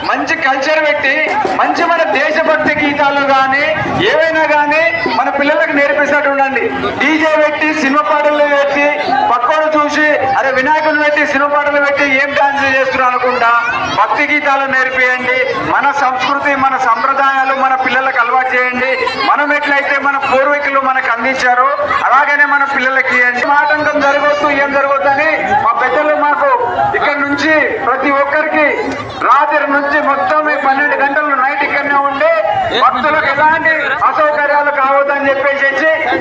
మంచి కల్చర్ పెట్టి మంచి మన దేశభక్తి గీతాలు కానీ ఏవైనా కానీ మన పిల్లలకు నేర్పిస్తూ ఉండండి. డీజే పెట్టి సినిమా పాటలు పెట్టి పక్కన చూసి అరే వినాయకులు పెట్టి సినిమా పాటలు పెట్టి ఏం డాన్స్ చేస్తున్నారు అనుకుంటా భక్తి గీతాలు నేర్పియండి. మన సంస్కృతి మన సంప్రదాయాలు మన పిల్లలకు అలవాటు చేయండి. మనం ఎట్లయితే మన పూర్వీకులు మనకు అందించారో అలాగనే మన పిల్లలకి ఇవ్వండి. ఆటంకం జరగవద్దు ఏం జరగవద్దు అని మా పెద్దలు మాకు ఇక్కడ నుంచి ప్రతి ఒక్కరికి రాత్రి నుంచి మొత్తం 12 గంటలు నైట్ ఇక్కడనే ఉండి భక్తులకు ఎలాంటి అసౌకర్యాలు కావద్దని చెప్పేసి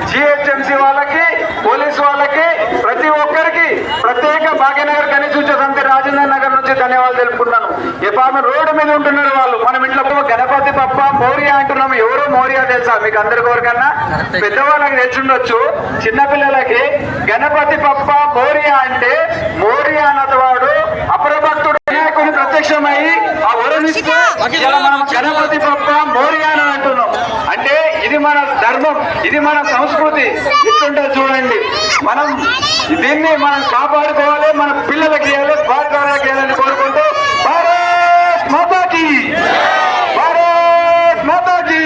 జిహెచ్ఎంసీ వాళ్ళకి పోలీసు వాళ్ళకి ప్రతి ఒక్కరికి ప్రత్యేక భాగ్యనగర్ కనీసూచ సమితి రాజేంద్ర నగర్ నుంచి ధన్యవాదాలు తెలుపుకుంటాను. ఎప్పుడు రోడ్డు మీద ఉంటున్నారు వాళ్ళు. మనం ఇంట్లో గణపతి బప్ప మోరియా అంటున్నాము. ఎవరో మోరియా తెలుసా మీకు అందరికి? ఎవరికన్నా పెద్దవాళ్ళకి తెలిసిండొచ్చు. చిన్నపిల్లలకి గణపతి బప్ప మోరియా అంటే మోరియా అన్నవాడు అపరభక్తుడు వినాయకుడు ప్రత్యక్షమై ఆ వరుణిస్తే మనం గణపతి బప్ప మోరియా అని అంటున్నాం. అంటే ఇది మన ధర్మం, ఇది మన సంస్కృతి. ఇట్లుంటుంది చూడండి. మనం దీన్ని మనం కాపాడుకోవాలి, మన పిల్లలకి ఇవ్వాలి, భారతదేశానికి ఇవ్వాలని కోరుకుంటూ భారత్ మాతాకి భారత్ మాతాకి.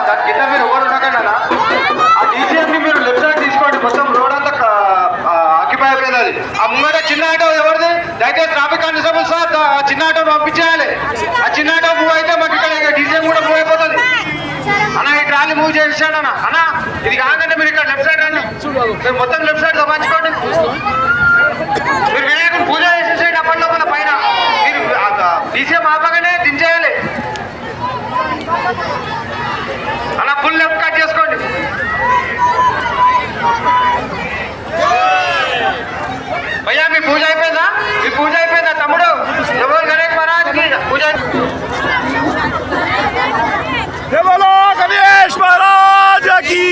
దాని కింద మీరు ఎవరు ఉండకండి. ఆ డీజేని మీరు లెఫ్ట్ సైడ్ తీసుకోండి. మొత్తం రోడ్ అంతా ఆక్యుపై అయిపోయింది. ఆ ముంగట చిన్న ఆటో ఎవరిది? దయచేసి ట్రాఫిక్ కానిస్టేబుల్ సార్ చిన్న ఆటో పంపించేయాలి. ఆ చిన్న ఆటో మూవ్ అయితే మాకు ఇక్కడ డీజే కూడా మూవ్ అయిపోతుంది. అన్న ఈ ట్రాలీ మూవ్ చేసాడు అన్న. అన్న ఇది కాకంటే మీరు ఇక్కడ లెఫ్ట్ సైడ్ రండి. మీరు మొత్తం లెఫ్ట్ సైడ్ పంచుకోండి. మీరు వినాయకుడు పూజ చేసేసేయండి. అప్పటి లోపల పైన మీరు డీజే మాపగానే దించేయాలి. అలా ఫుల్ లెఫ్ట్ కట్ చేసుకోండి. భయ్యా మీ పూజ అయిపోయిందా? మీ పూజ అయిపోయిందా తమ్ముడు? ఎవరు గణేష్ మహారాజ్కి పూజ गणेश महाराज की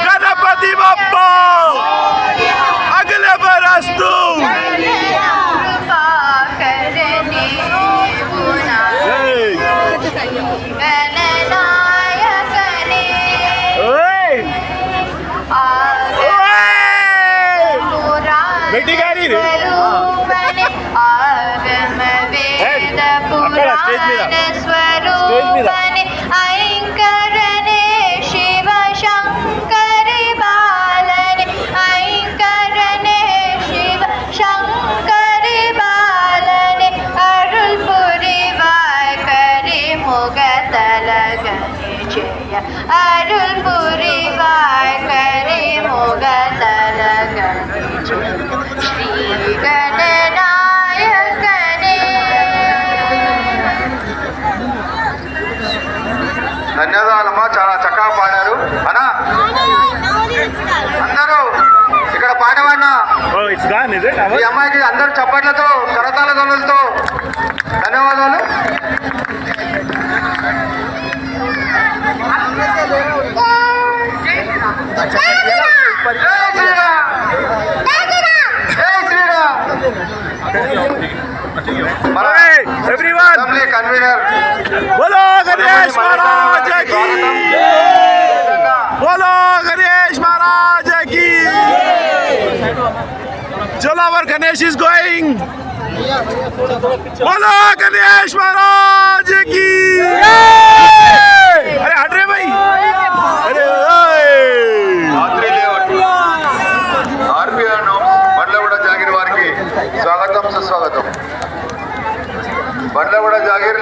गणपति बप्पा अगले बरस तू बेटी गाड़ी स्टेज మీద ऐंकरणे शिव शंकरि बालने ऐंकरणे शिव शंकरि बालने अरुल पुरिवाय करि मुगतल गणे जय अरुल पुरिवाय करि मुगतल गणे जय श्री गणनायकने. ధన్యవాదాలమ్మా, చాలా చక్కగా పాడారు అన్నా. అందరూ ఇక్కడ పాడమన్నా ఈ అమ్మాయికి అందరూ చప్పట్లతో కరతాల ధ్వనులతో ధన్యవాదాలు. అసెంబ్లీ కన్వీనర్ बोलो गणेश महाराज की, बोलो गणेश महाराज की. चलो our Ganesh is going. बोलो गणेश महाराज की. अरे हट रे भाई. अरे ఆర్పిఆర్ను బండ్లగూడ జాగీర్ వారికి స్వాగతం సుస్వాగతం. బండ్లగూడ జాగీర్